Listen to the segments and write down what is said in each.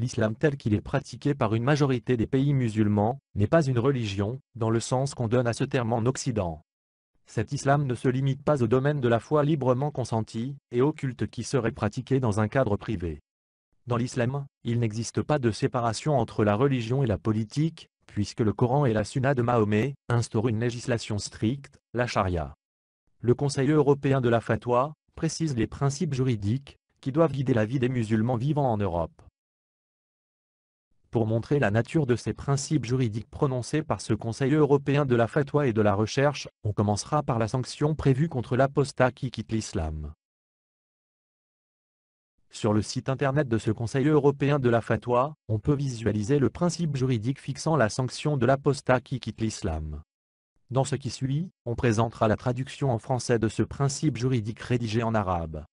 l'islam tel qu'il est pratiqué par une majorité des pays musulmans, n'est pas une religion, dans le sens qu'on donne à ce terme en Occident. Cet islam ne se limite pas au domaine de la foi librement consentie, et au culte qui serait pratiqué dans un cadre privé. Dans l'islam, il n'existe pas de séparation entre la religion et la politique, puisque le Coran et la Sunna de Mahomet instaurent une législation stricte, la charia. Le Conseil européen de la fatwa précise les principes juridiques qui doivent guider la vie des musulmans vivant en Europe. Pour montrer la nature de ces principes juridiques prononcés par ce Conseil européen de la fatwa et de la recherche, on commencera par la sanction prévue contre l'apostat qui quitte l'islam. Sur le site internet de ce Conseil européen de la fatwa, on peut visualiser le principe juridique fixant la sanction de l'apostat qui quitte l'islam. Dans ce qui suit, on présentera la traduction en français de ce principe juridique rédigé en arabe.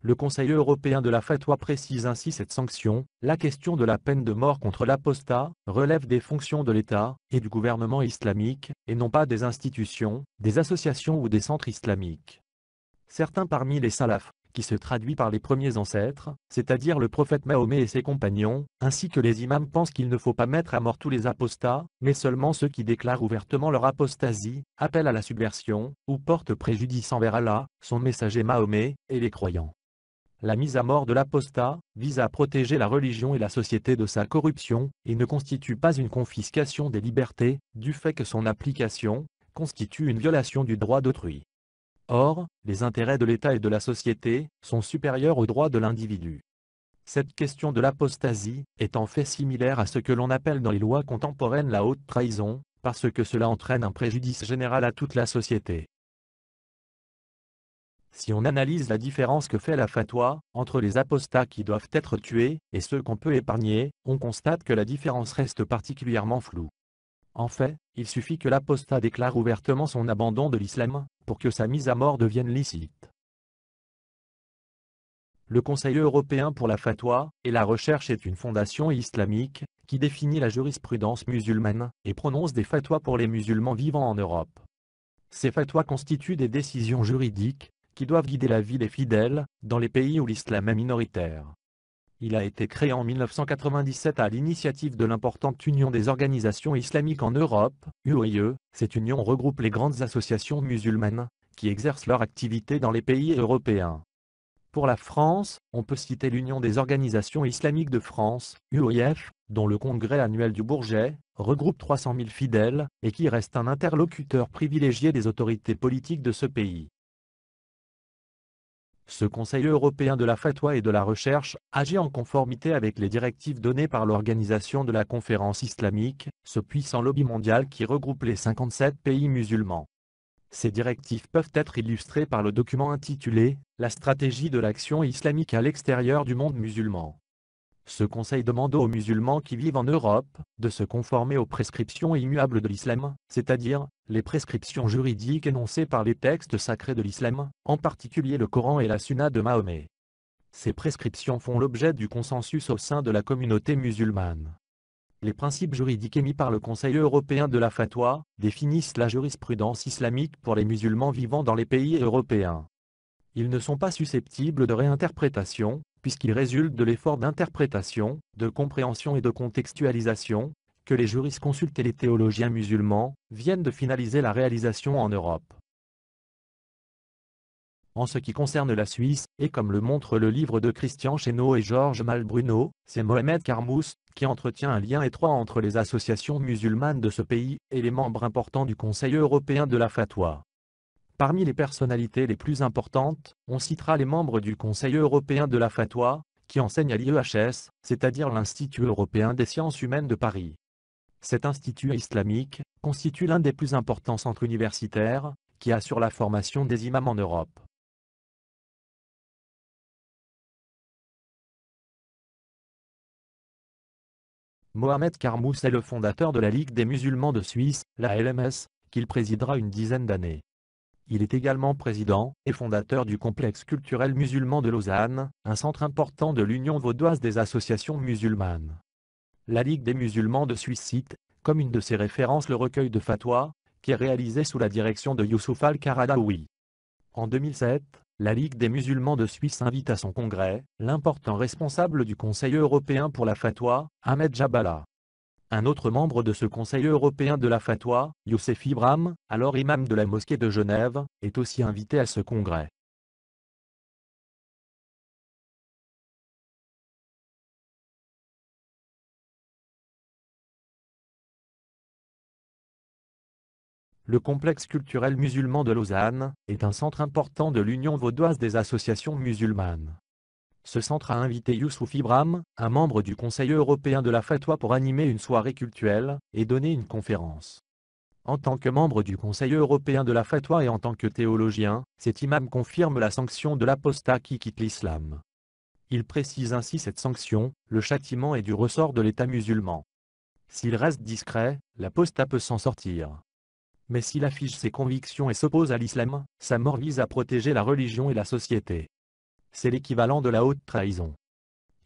Le Conseil européen de la fatwa précise ainsi cette sanction: la question de la peine de mort contre l'apostat relève des fonctions de l'État et du gouvernement islamique, et non pas des institutions, des associations ou des centres islamiques. Certains parmi les salafs, qui se traduit par les premiers ancêtres, c'est-à-dire le prophète Mahomet et ses compagnons, ainsi que les imams pensent qu'il ne faut pas mettre à mort tous les apostats, mais seulement ceux qui déclarent ouvertement leur apostasie, appellent à la subversion, ou portent préjudice envers Allah, son messager Mahomet, et les croyants. La mise à mort de l'apostat vise à protéger la religion et la société de sa corruption, et ne constitue pas une confiscation des libertés, du fait que son application constitue une violation du droit d'autrui. Or, les intérêts de l'État et de la société sont supérieurs aux droits de l'individu. Cette question de l'apostasie est en fait similaire à ce que l'on appelle dans les lois contemporaines la haute trahison, parce que cela entraîne un préjudice général à toute la société. Si on analyse la différence que fait la fatwa entre les apostats qui doivent être tués et ceux qu'on peut épargner, on constate que la différence reste particulièrement floue. En fait, il suffit que l'apostat déclare ouvertement son abandon de l'islam pour que sa mise à mort devienne licite. Le Conseil européen pour la fatwa et la recherche est une fondation islamique qui définit la jurisprudence musulmane et prononce des fatwas pour les musulmans vivant en Europe. Ces fatwas constituent des décisions juridiques qui doivent guider la vie des fidèles dans les pays où l'islam est minoritaire. Il a été créé en 1997 à l'initiative de l'importante Union des organisations islamiques en Europe, UOIE. Cette union regroupe les grandes associations musulmanes qui exercent leur activité dans les pays européens. Pour la France, on peut citer l'Union des organisations islamiques de France, UOIF, dont le congrès annuel du Bourget regroupe 300 000 fidèles et qui reste un interlocuteur privilégié des autorités politiques de ce pays. Ce Conseil européen de la fatwa et de la recherche agit en conformité avec les directives données par l'Organisation de la Conférence islamique, ce puissant lobby mondial qui regroupe les 57 pays musulmans. Ces directives peuvent être illustrées par le document intitulé « La stratégie de l'action islamique à l'extérieur du monde musulman ». Ce conseil demande aux musulmans qui vivent en Europe de se conformer aux prescriptions immuables de l'islam, c'est-à-dire les prescriptions juridiques énoncées par les textes sacrés de l'islam, en particulier le Coran et la Sunna de Mahomet. Ces prescriptions font l'objet du consensus au sein de la communauté musulmane. Les principes juridiques émis par le Conseil européen de la fatwa définissent la jurisprudence islamique pour les musulmans vivant dans les pays européens. Ils ne sont pas susceptibles de réinterprétation, puisqu'ils résultent de l'effort d'interprétation, de compréhension et de contextualisation, que les jurisconsultes et les théologiens musulmans viennent de finaliser la réalisation en Europe. En ce qui concerne la Suisse, et comme le montre le livre de Christian Chesneau et Georges Malbruno, c'est Mohamed Carmous qui entretient un lien étroit entre les associations musulmanes de ce pays et les membres importants du Conseil européen de la fatwa. Parmi les personnalités les plus importantes, on citera les membres du Conseil européen de la fatwa, qui enseignent à l'IEHS, c'est-à-dire l'Institut européen des sciences humaines de Paris. Cet institut islamique constitue l'un des plus importants centres universitaires, qui assure la formation des imams en Europe. Mohamed Carmous est le fondateur de la Ligue des musulmans de Suisse, la LMS, qu'il présidera une dizaine d'années. Il est également président et fondateur du complexe culturel musulman de Lausanne, un centre important de l'Union vaudoise des associations musulmanes. La Ligue des musulmans de Suisse cite, comme une de ses références, le recueil de fatwa, qui est réalisé sous la direction de Youssouf Al-Qaradawi. En 2007, La Ligue des musulmans de Suisse invite à son congrès l'important responsable du Conseil européen pour la fatwa, Ahmed Jabala. Un autre membre de ce Conseil européen de la fatwa, Youssef Ibrahim, alors imam de la mosquée de Genève, est aussi invité à ce congrès. Le complexe culturel musulman de Lausanne est un centre important de l'Union vaudoise des associations musulmanes. Ce centre a invité Youssouf Ibrahim, un membre du Conseil européen de la fatwa, pour animer une soirée cultuelle et donner une conférence. En tant que membre du Conseil européen de la fatwa et en tant que théologien, cet imam confirme la sanction de l'apostat qui quitte l'islam. Il précise ainsi cette sanction: le châtiment est du ressort de l'État musulman. S'il reste discret, l'apostat peut s'en sortir. Mais s'il affiche ses convictions et s'oppose à l'islam, sa mort vise à protéger la religion et la société. C'est l'équivalent de la haute trahison.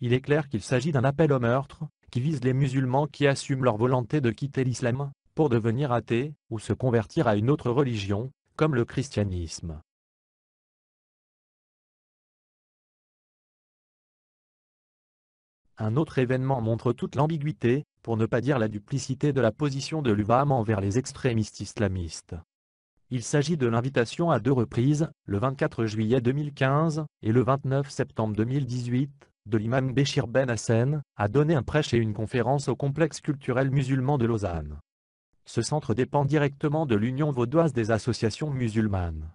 Il est clair qu'il s'agit d'un appel au meurtre, qui vise les musulmans qui assument leur volonté de quitter l'islam, pour devenir athées, ou se convertir à une autre religion, comme le christianisme. Un autre événement montre toute l'ambiguïté, pour ne pas dire la duplicité de la position de l'UVAM envers les extrémistes islamistes. Il s'agit de l'invitation à 2 reprises, le 24 juillet 2015 et le 29 septembre 2018, de l'imam Béchir Ben Hassen, à donner un prêche et une conférence au complexe culturel musulman de Lausanne. Ce centre dépend directement de l'Union vaudoise des associations musulmanes.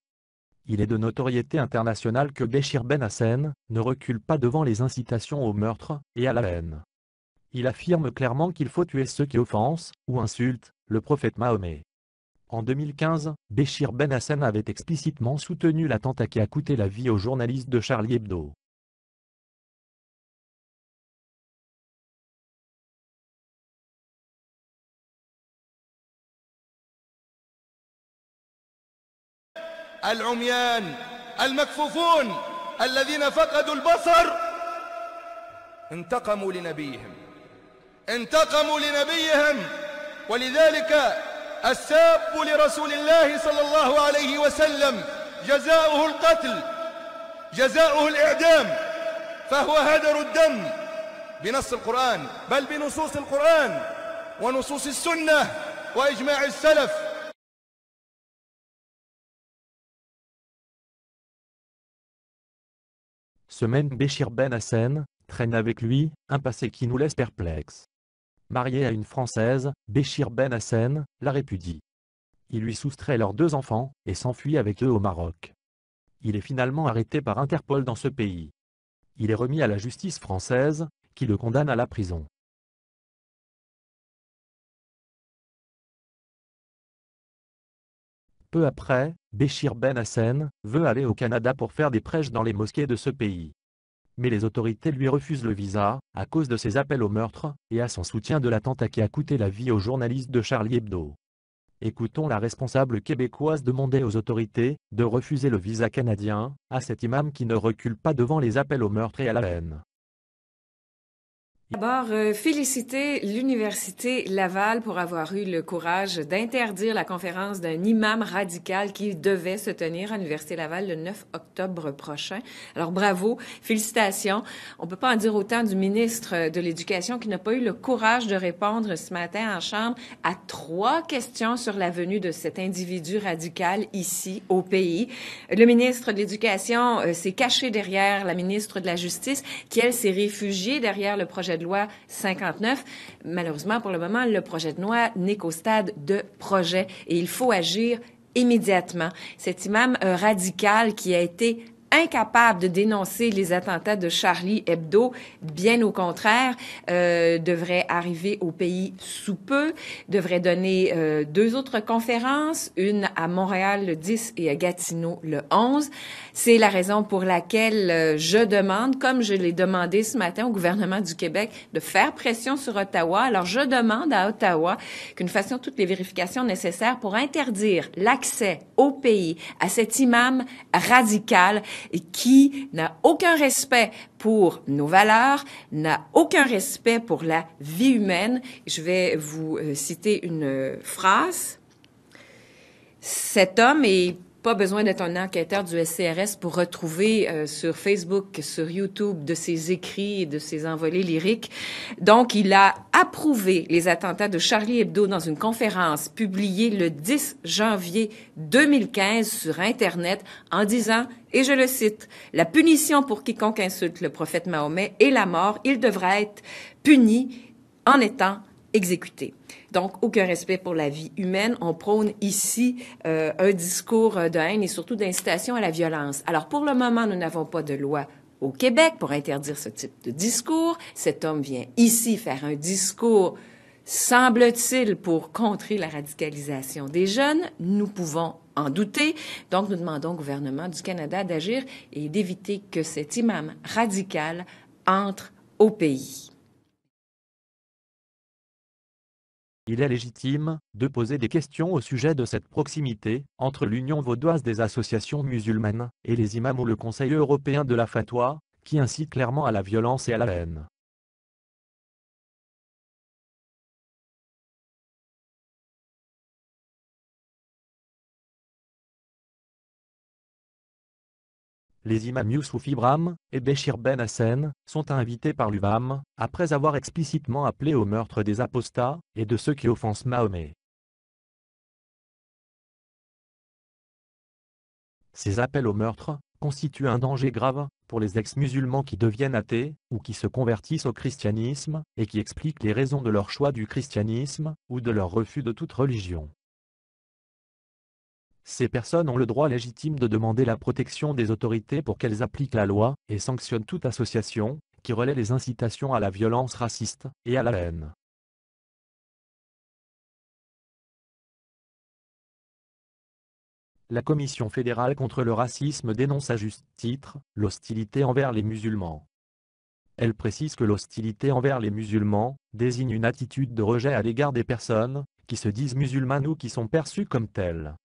Il est de notoriété internationale que Béchir Ben Hassen ne recule pas devant les incitations au meurtre et à la haine. Il affirme clairement qu'il faut tuer ceux qui offensent ou insultent le prophète Mahomet. En 2015, Béchir Ben Hassen avait explicitement soutenu l'attentat qui a coûté la vie aux journalistes de Charlie Hebdo. العميان المكفوفون الذين فقدوا البصر انتقموا لنبيهم ولذلك الساب لرسول الله صلى الله عليه وسلم جزاؤه القتل، جزاؤه الإعدام، فهو هدر الدم بنص القرآن، بل بنصوص القرآن ونصوص السنة وإجماع السلف. Ce même Béchir Ben Hassen traîne avec lui un passé qui nous laisse perplexes. Marié à une Française, Béchir Ben Hassen la répudie. Il lui soustrait leurs 2 enfants et s'enfuit avec eux au Maroc. Il est finalement arrêté par Interpol dans ce pays. Il est remis à la justice française, qui le condamne à la prison. Peu après, Béchir Ben Hassen veut aller au Canada pour faire des prêches dans les mosquées de ce pays. Mais les autorités lui refusent le visa, à cause de ses appels au meurtre, et à son soutien de l'attentat qui a coûté la vie aux journalistes de Charlie Hebdo. Écoutons la responsable québécoise demander aux autorités de refuser le visa canadien à cet imam qui ne recule pas devant les appels au meurtre et à la haine. D'abord, féliciter l'Université Laval pour avoir eu le courage d'interdire la conférence d'un imam radical qui devait se tenir à l'Université Laval le 9 octobre prochain. Alors bravo, félicitations. On peut pas en dire autant du ministre de l'Éducation qui n'a pas eu le courage de répondre ce matin en Chambre à 3 questions sur la venue de cet individu radical ici au pays. Le ministre de l'Éducation s'est caché derrière la ministre de la Justice qui, elle, s'est réfugiée derrière le projet de loi 59. Malheureusement, pour le moment, le projet de loi n'est qu'au stade de projet et il faut agir immédiatement. Cet imam radical qui a été incapable de dénoncer les attentats de Charlie Hebdo, bien au contraire, devrait arriver au pays sous peu, devrait donner 2 autres conférences, une à Montréal le 10 et à Gatineau le 11. C'est la raison pour laquelle je demande, comme je l'ai demandé ce matin au gouvernement du Québec, de faire pression sur Ottawa. Alors, je demande à Ottawa que nous fassions toutes les vérifications nécessaires pour interdire l'accès au pays à cet imam radical et qui n'a aucun respect pour nos valeurs, n'a aucun respect pour la vie humaine. Je vais vous citer une phrase. Cet homme est Pas besoin d'être un enquêteur du SCRS pour retrouver sur Facebook, sur YouTube, de ses écrits et de ses envolées lyriques. Donc, il a approuvé les attentats de Charlie Hebdo dans une conférence publiée le 10 janvier 2015 sur Internet en disant, et je le cite, « La punition pour quiconque insulte le prophète Mahomet est la mort. Il devra être puni en étant exécuté. » Donc, aucun respect pour la vie humaine. On prône ici un discours de haine et surtout d'incitation à la violence. Alors, pour le moment, nous n'avons pas de loi au Québec pour interdire ce type de discours. Cet homme vient ici faire un discours, semble-t-il, pour contrer la radicalisation des jeunes. Nous pouvons en douter. Donc, nous demandons au gouvernement du Canada d'agir et d'éviter que cet imam radical entre au pays. Il est légitime de poser des questions au sujet de cette proximité entre l'Union vaudoise des associations musulmanes et les imams ou le Conseil européen de la fatwa, qui incite clairement à la violence et à la haine. Les imams Youssouf Ibrahim et Béchir Ben Hassen sont invités par l'UVAM, après avoir explicitement appelé au meurtre des apostats et de ceux qui offensent Mahomet. Ces appels au meurtre constituent un danger grave pour les ex-musulmans qui deviennent athées ou qui se convertissent au christianisme et qui expliquent les raisons de leur choix du christianisme ou de leur refus de toute religion. Ces personnes ont le droit légitime de demander la protection des autorités pour qu'elles appliquent la loi et sanctionnent toute association qui relaie les incitations à la violence raciste et à la haine. La Commission fédérale contre le racisme dénonce à juste titre l'hostilité envers les musulmans. Elle précise que l'hostilité envers les musulmans désigne une attitude de rejet à l'égard des personnes qui se disent musulmanes ou qui sont perçues comme telles.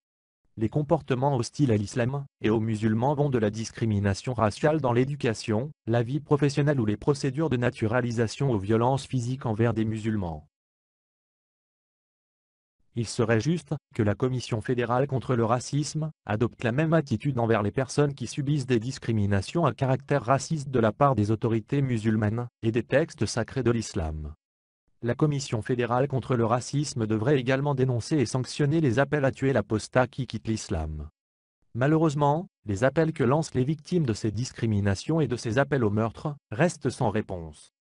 Les comportements hostiles à l'islam et aux musulmans vont de la discrimination raciale dans l'éducation, la vie professionnelle ou les procédures de naturalisation aux violences physiques envers des musulmans. Il serait juste que la Commission fédérale contre le racisme adopte la même attitude envers les personnes qui subissent des discriminations à caractère raciste de la part des autorités musulmanes et des textes sacrés de l'islam. La Commission fédérale contre le racisme devrait également dénoncer et sanctionner les appels à tuer l'apostat qui quitte l'islam. Malheureusement, les appels que lancent les victimes de ces discriminations et de ces appels au meurtre restent sans réponse.